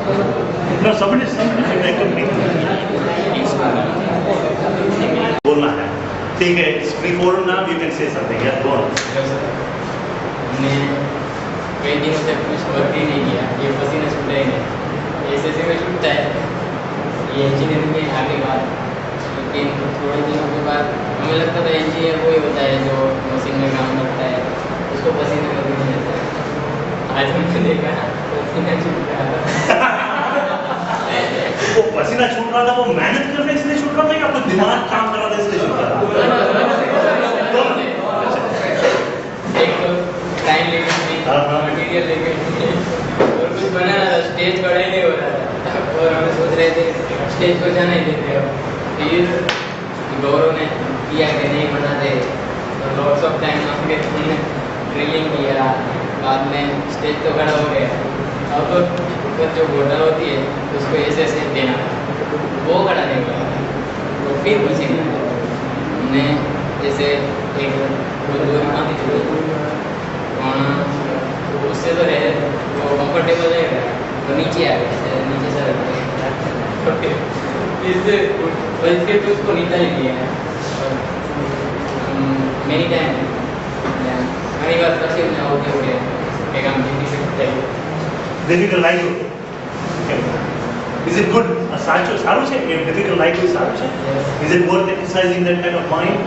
No, somebody should accompany. बोलना है, ठीक है, free forum now, you can say something, yeah, go on. हमने कई दिनों से कुछ वर्क ही नहीं किया, ये पसीना छूटा ही नहीं, ऐसे में छूटता है, ये इंजीनियरिंग में आगे बात, लेकिन थोड़े दिनों के बाद हमें लगता था इंजीनियर वही होता है जो मशीन में काम करता है, उसको पसीना कभी नहीं आता है। आज हमने देखा पसीना छूट रहा था। वो पसीना छूट रहा था, वो मेहनत करने इसलिए छूट रहा था या आपको दिमाग काम कर रहा था इसलिए छूट रहा था? एक तो टाइम लिमिट थी, मटेरियल लिमिट थी, और कुछ बना रहा था, स्टेज बड़ा ही नहीं हो रहा था, और हम सोच रहे थे स्टेज को जाना ही देते हो। फिर गौरव ने किया कि नहीं बनाते, और लॉट्स ऑफ टाइम हमने ड्रिलिंग किया, बाद में स्टेज तो खड़ा हो गया। अब ऊपर जो बोतल होती है उसको ऐसे ऐसे देना, वो खड़ा नहीं हुआ, तो फिर मशीन हमने जैसे एक दूरी मांगी थी, उससे तो रहे वो कंफर्टेबल नहीं रहा, तो नीचे आ गया, नीचे से इससे तो उसको निकाल लिया है। मेनी टाइम घनी बार પછી होते हो गया एक काम जीती सकते हैं। Difficult language. Okay. Is it good? Saru છે? Difficult language સારું છે? Is it worth exercising that kind of mind?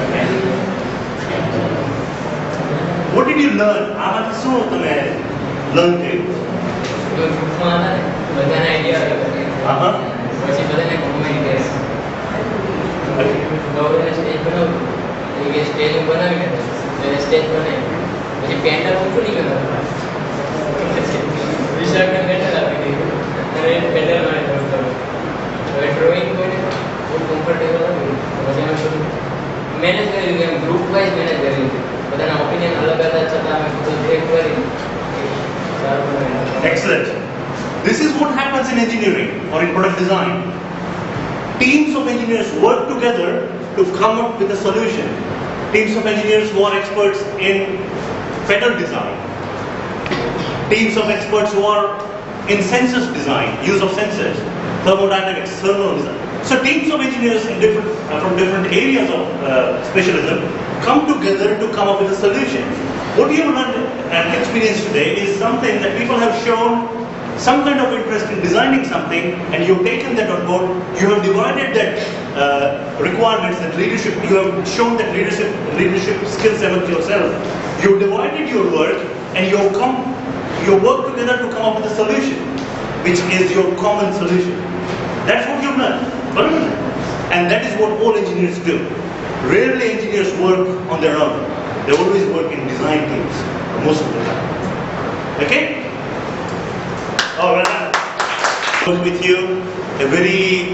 Okay. What did you learn? આમાંથી શું તમે learn કર્યું? જો ગ્રુપમાં હતા ને બધાના આઈડિયા અલગ હતા, પછી બધાને કોમેન્ટ કરે, ગૌરવને સ્ટેજ બનાવ્યું, એ સ્ટેજ બનાવી દીધું, એને સ્ટેજ બનાવી, પછી પેન્ડલ ઊંચું નહીં કરવાનું, વિશાળને પેન્ડલ આપી દીધું અને પેન્ડલ મારે કરતો. હવે ડ્રોઈંગ કોઈને બહુ કમ્ફર્ટેબલ હતું, પછી અમે બધું મેનેજ કરી દીધું, એમ ગ્રુપ વાઇઝ મેનેજ કરી દીધું, બધાના ઓપિનિયન અલગ હતા છતાં અમે બધું બ્રેક કરી સારું બનાવ્યું. Excellent. This is what happens in engineering or in product design. Teams of engineers work together to come up with a solution. Teams of engineers who are experts in pedal design. Teams of experts who are in sensors design, use of sensors, thermodynamics, thermal design. So teams of engineers in from different areas of specialism come together to come up with a solution. What you have learned and experienced today is something that people have shown some kind of interest in designing something, and you've taken that on board. You have divided that requirements, that leadership. You have shown that leadership skills among yourself. You've divided your work, and you work together to come up with a solution, which is your common solution. That's what you've learned. And that is what all engineers do. Rarely engineers work on their own. They always work in design teams, most of the time. Okay? Oh, well done. With you, a very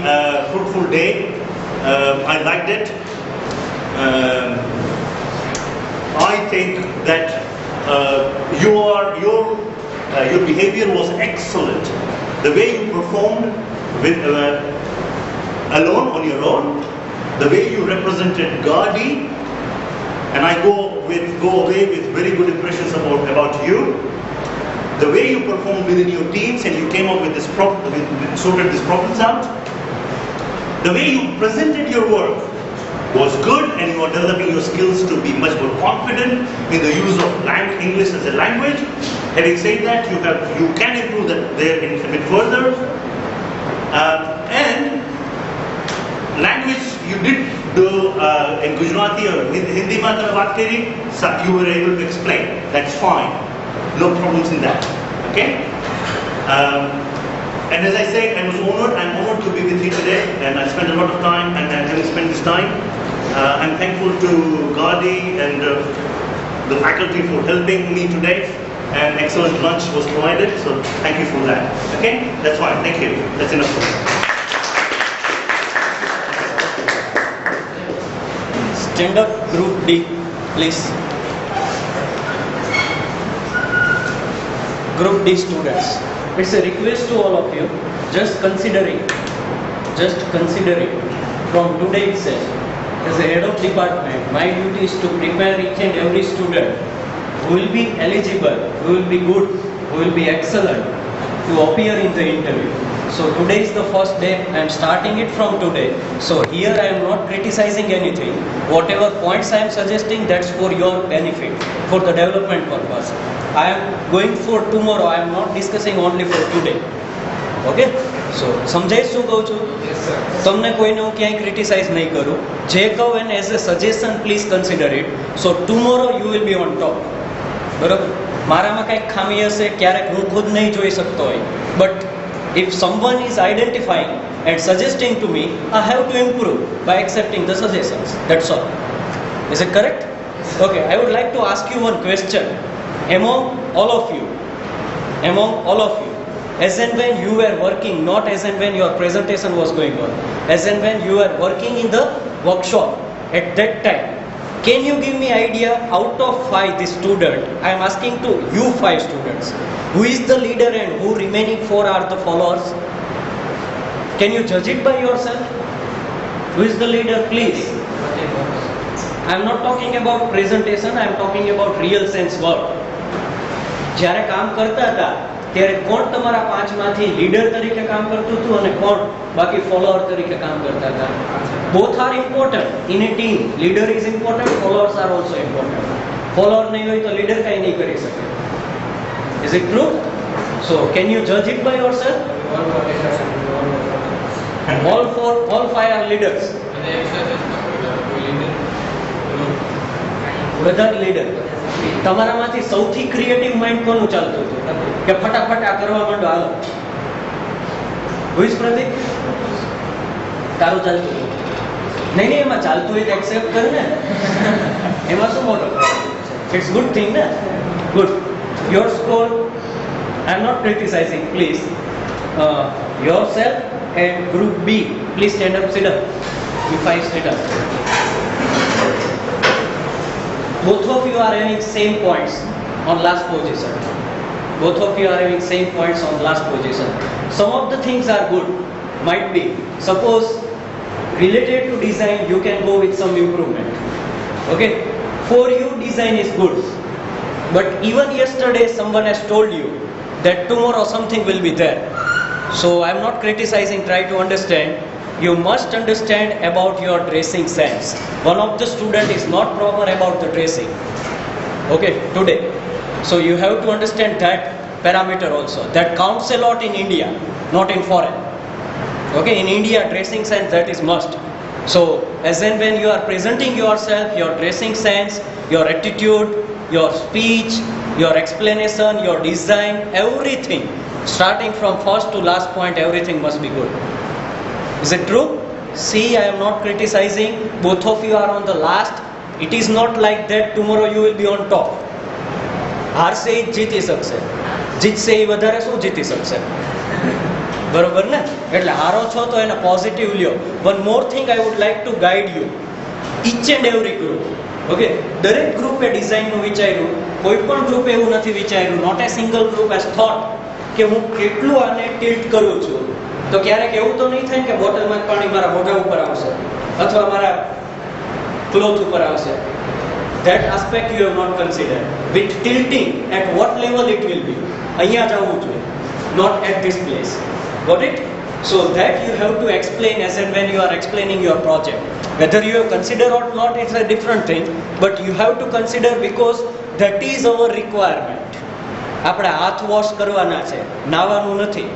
fruitful day. I liked it. I think that your behavior was excellent. The way you performed with alone on your own, the way you represented Gaudi, and I go away with very good impressions about you. The way you performed within your teams and you came up with sorted these problems out. The way you presented your work was good, and you are developing your skills to be much more confident in the use of English as a language. Having said that, you can improve that there a bit further. And language you did do in Gujarati or Hindi mein baat kari, you were able to explain. That's fine. No problems in that. Okay? And as I said, I'm honored to be with you today, and I spent a lot of time, and having spent this time, I'm thankful to Gaudi and the faculty for helping me today, and excellent lunch was provided, so thank you for that. Okay? That's fine. Thank you. That's enough for me. Stand up, Group D, please. Group D students, it's a request to all of you, just consider it from today itself. As a head of department, my duty is to prepare each and every student who will be eligible, who will be good, who will be excellent to appear in the interview. So today is the first day. I am starting it from today. So here I am not criticizing anything. Whatever points I am suggesting, that's for your benefit, for the development purpose. I am going for tomorrow. I am not discussing only for today. Okay so સમજાય શું કહું છું? તમને કોઈને હું ક્યાંય criticise નહીં કરું. જે કહું એને as a suggestion please consider it. So tomorrow you will be on top. બરાબર? મારામાં કંઈક ખામી હશે, ક્યારેક હું ખુદ નહીં જોઈ શકતો હોય, but if someone is identifying and suggesting to me, I have to improve by accepting the suggestions. That's all. Is it correct? Okay, I would like to ask you one question. Among all of you, as and when you were working, not as and when your presentation was going on, as and when you were working in the workshop at that time, can you give me idea out of 5 this student, I am asking to you 5 students, who is the leader and who remaining 4 are the followers? Can you judge it by yourself? Who is the leader, please? I am not talking about presentation, I am talking about real sense work. જ્યારે કામ કરતા હતા ત્યારે કોણ તમારા 5 માંથી leader તરીકે કામ કરતું હતું અને કોણ બાકી ફોલોઅર તરીકે કામ કરતા હતા? Both are important in a team. Leader is important, followers are also important. Follower નહીં હોય તો લીડર કંઈ નહીં કરી શકે. Is it true? So can you જજ it by yourself? all 5 are leaders. બધા લીડર. તમારામાંથી સૌથી ક્રિએટિવ માઇન્ડ કોનું ચાલતું હતું કે ફટાફટ આ કરવા માંડો હાલો? Who is પ્રતીક? તારું ચાલતું હતું? નહીં નહીં, એમાં ચાલતું હોય તો એક્સેપ્ટ કર ને. એમાં શું મોટો? ઇટ્સ ગુડ થિંગ ને. Good. Your score, I am not criticising, please. Yourself and group B, please stand up, sit up. You 5 stand up. Both of you are having same points on last position. Both of you are having same points on last position. Some of the things are good, might be. Suppose related to design, you can go with some improvement. Okay? For you, design is good. But even yesterday, someone has told you that tomorrow something will be there. So I am not criticizing, try to understand. You must understand about your dressing sense. One of the student is not proper about the dressing. Okay, today. So you have to understand that parameter also. That counts a lot in India, not in foreign. Okay, in India, dressing sense, that is must. So as and when you are presenting yourself, your dressing sense, your attitude, your speech, your explanation, your design, everything, starting from first to last point, everything must be good. Is it true? See, I am not criticizing. Both of you are on the last. It is not like that tomorrow you will be on top. હારશે એ જીતી શકશે, જીતશે એ વધારે શું જીતી શકશે? બરોબર ને? એટલે હારો છો તો એને પોઝિટિવ લ્યો. One more thing I would like to guide you, each and every group. Okay, દરેક ગ્રુપે ડિઝાઇનનું વિચાર્યું, કોઈ પણ ગ્રુપે એવું નથી વિચાર્યું, not a single group has thought કે હું કેટલું આને ટિલ્ટ કરું છું. તો ક્યારેક એવું તો નહીં થાય કે બોટલમાં પાણી મારા મોઢા ઉપર આવશે અથવા મારા ક્લોથ ઉપર આવશે. That aspect you have not considered. With tilting, at what level it will be? અહીંયા જ આવવું જોઈએ, not at this place. Got it? So that you have to explain as and when you are explaining your project. Whether you have considered or not, it's a different thing. But you have to consider because that is our requirement. આપણે હાથ wash કરવાના છે, નાવાનું નથી.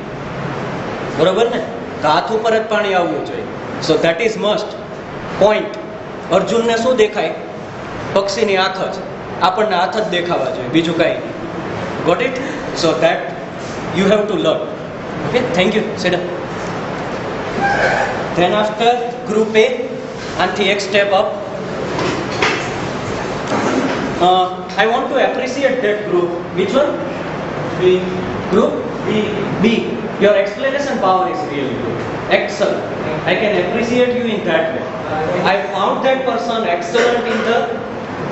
બરોબર ને? તો હાથ ઉપર જ પાણી આવવું જોઈએ. So that is must point. અર્જુનને શું દેખાય? પક્ષીની આંખ જ. આપણને હાથ જ દેખાવા જોઈએ, બીજું કાંઈ નહીં. Got it? So that you have to learn. Okay, thank you. Sit up. Then after group A, આનાથી એક step up. I want to appreciate that group. Which one? B. Group B. B. Your explanation power is really good. Excellent. I can appreciate you in that way. I found that person excellent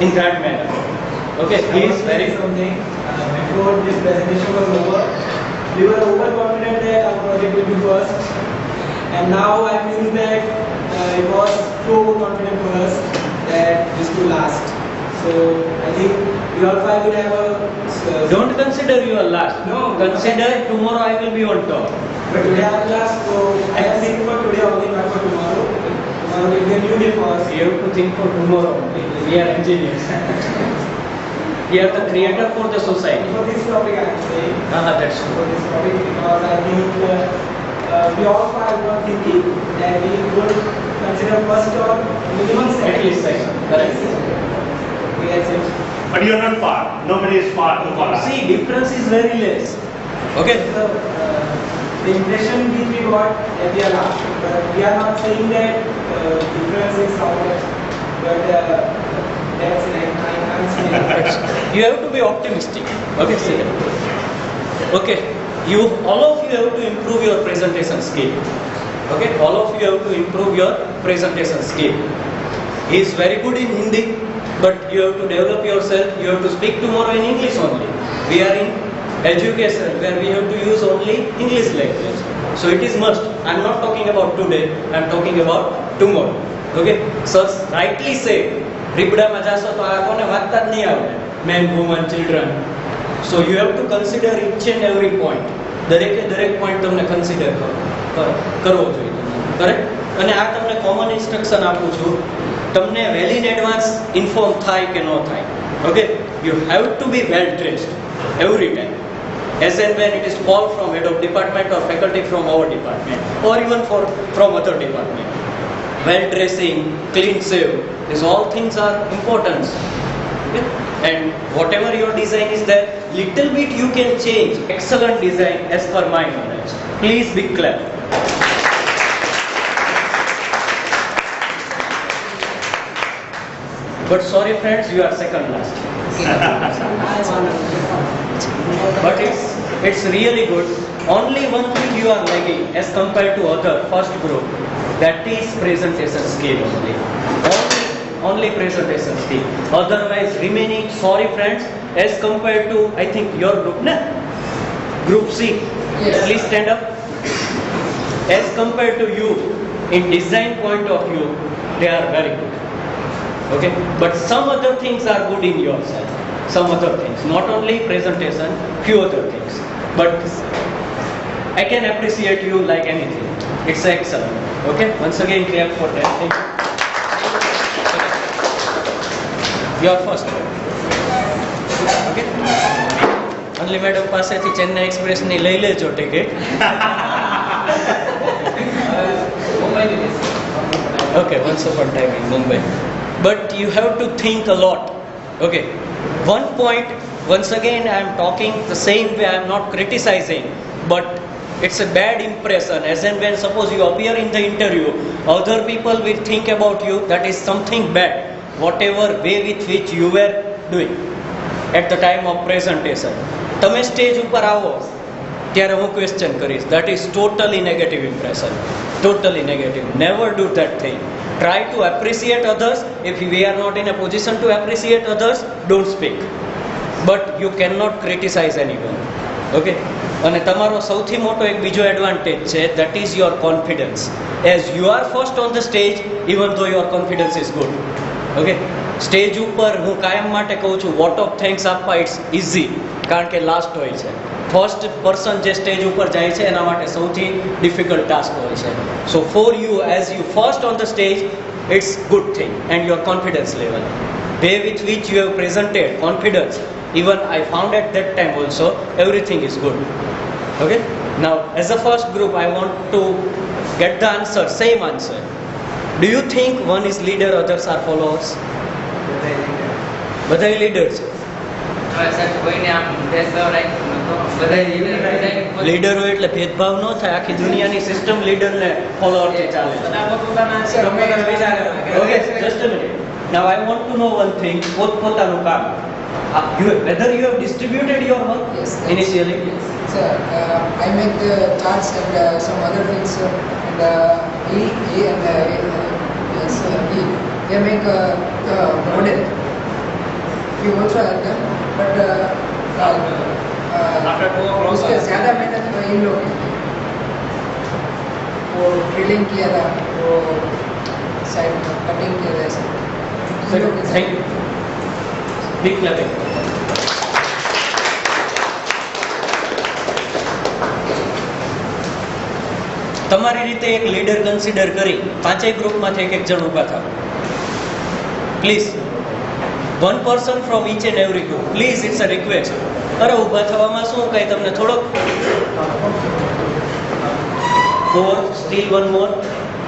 in that manner. Okay, he is very something. Before this presentation was over, we were overconfident that our project will be first, and now I feel that it was too overconfident for us that this will last. So So I think we all five will have a. Don't consider you are last. No. Consider tomorrow I will be on top. But today I have class, so I am thinking for today only, not for tomorrow. Tomorrow will be a new day for us. You have to think for tomorrow. We are engineers. We are the creator for the society. For this topic I am saying. That's For true. this topic because I think we all five were thinking that we would consider first or minimum second. At least second. Correct. Yes, yes. But you are not far. Nobody is far too far. See, difference is very less. Okay. So, the impression which we got that we are last, but we are not saying that difference is how much, but that's like I'm saying. You have to be optimistic. Okay. See. Okay. You all of you have to improve your presentation skill. Okay. All of you have to improve your presentation skill. He is very good in Hindi, but you have to develop yourself. You have to speak tomorrow in English only. We are in education where we have to use only English language. So it is must. I am not talking about today. I am talking about tomorrow. Okay. So rightly say, રીબડામાં જાશો તો આ કોને વાંચતા જ નહીં આવડે. Men, women, children. So you have to consider each and every point. દરેક point તમને consider કરવો જોઈએ. કરેક્ટ? અને આ તમને common instruction આપું છું. તમને well in advance inform થાય કે ન થાય. Okay? You have to be well dressed every time. As and when it is call from head of department or faculty from our department or even from other department. Well dressing, clean shave, these all things are important. Okay? And whatever your design is there, little bit you can change. Excellent design as per my knowledge. Please be clap. But sorry friends, you are second last. But it's really good. Only one thing you are lagging as compared to other first group, that is presentation skill only. Only presentation skill. Otherwise remaining, sorry friends, as compared to I think your group, na? Group C. Yes. Please stand up. As compared to you, in design point of view, they are very good. Okay, but some other things are good in yourself. Some other things, not only presentation, few other things. But I can appreciate you like anything. It's excellent. Okay, once again clap for that. Thank you. You are first. Okay. Only madam પાસેથી Chennai express ની લઈ લેજો ticket. Okay, once upon a time in Mumbai. But you have to think a lot. Okay. One point, once again I am talking the same way, I am not criticizing, but it's a bad impression. As and when suppose you appear in the interview, other people will think about you that is something bad, whatever way with which you were doing at the time of presentation. તમે stage ઉપર આવો ત્યારે હું question કરીશ. That is totally negative impression. Totally negative. Never do that thing. Try to appreciate others. If we are not in a position to appreciate others, don't speak. But you cannot criticize anyone. Okay? અને તમારો સૌથી મોટો એક બીજો advantage છે, that is your confidence. As you are first on the stage, even though your confidence is good. Okay? Stage ઉપર હું કાયમ માટે કહું છું, વોટ ઓફ થેન્ક્સ આપવા ઇટ્સ ઇઝી, કારણ કે લાસ્ટ હોય છે. ફર્સ્ટ પર્સન જે સ્ટેજ ઉપર જાય છે એના માટે સૌથી ડિફિકલ્ટ ટાસ્ક હોય છે. So for you, as you first on the stage, it's good thing. And your confidence level, way with which you have presented, confidence, even I found at that time also everything is good. Okay, now as a first group I want to get the answer, same answer. Do you think one is leader, others are followers? બધા leaders. Leader હોય એટલે ભેદભાવ ન થાય, આખી દુનિયાની system leader ને follower થી ચાલે. Okay, just a minute. Now I want to know one thing, પોતપોતાનું કામ. Whether you have distributed your work Yes, initially? Yes. Sir, I make the charts and some other things, and he and yes, he, they make a model. He also help them, but उसके ज़्यादा मेहनत तो इन लोग ने की. वो drilling किया था, वो साइड कटिंग किया था ऐसे. Thank you. Big clapping. તમારી રીતે એક લીડર કન્સિડર કરી પાંચેય ગ્રુપમાંથી એક જણ ઊભા થાવ. Please, one person from each and every group. Please, it's a request. અરે ઊભા થવામાં શું કઈ તમને થોડોક. Four, still one more.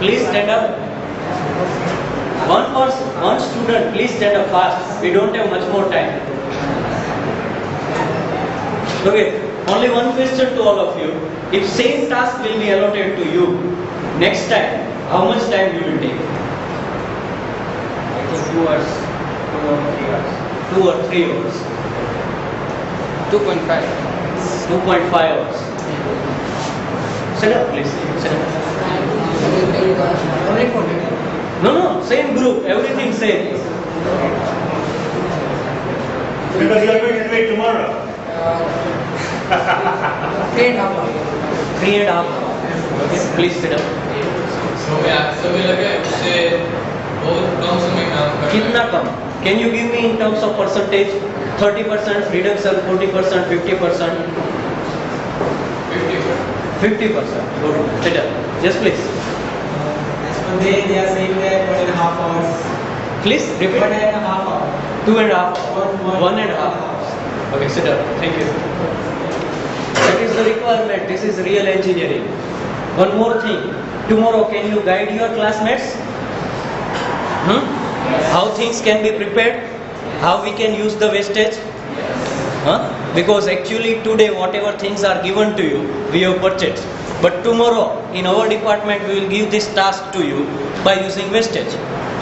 Please stand up. One person, one student, please stand up fast. We don't have much more time. Okay, only one question to all of you. If same task will be allotted to you next time, how much time you will take? I think 2 hours, 2 or 3 hours. 2 or 3 hours. 2.5. 2.5 hours. Sit up, please. Sit up. Only for me. No, same group, everything same. Because you are going to do it tomorrow. 3.5 hours. 3.5 hours. Okay, please sit up. समय लगे उससे बहुत कम समय काम करना है। कितना कम? Can you give me in terms of percentage? 30% reduction, 40%, 50%? 50%. Good. Sit up. Yes, please. As per they are saying that 1.5 hours. Please repeat. 1.5 hours. 2.5 hours. 1.5 hours. hours. Okay, sit up. Thank you. That is the requirement. This is real engineering. One more thing. Tomorrow, can you guide your classmates? How things can be prepared? How we can use the wastage? Because actually today whatever things are given to you, we have purchased. But tomorrow in our department we will give this task to you by using wastage.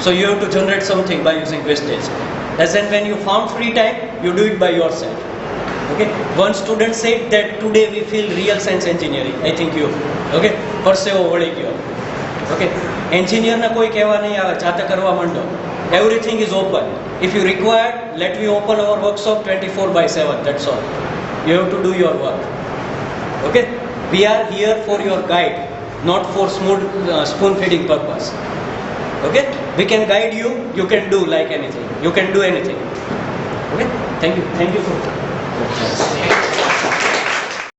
So you have to generate something by using wastage. As and when you found free time, you do it by yourself. Okay. One student said that today we feel real science engineering. I think you. Okay. પરસેવો વળી ગયો. Okay. એન્જિનિયરને કોઈ કહેવા નહીં આવે જાતે કરવા માંડો. Everything is open. If you require, let me open our workshop 24/7. That's all. You have to do your work. Okay. We are here for your guide, not for spoon feeding purpose. Okay. We can guide you. You can do like anything. You can do anything. Okay. Thank you. Thank you.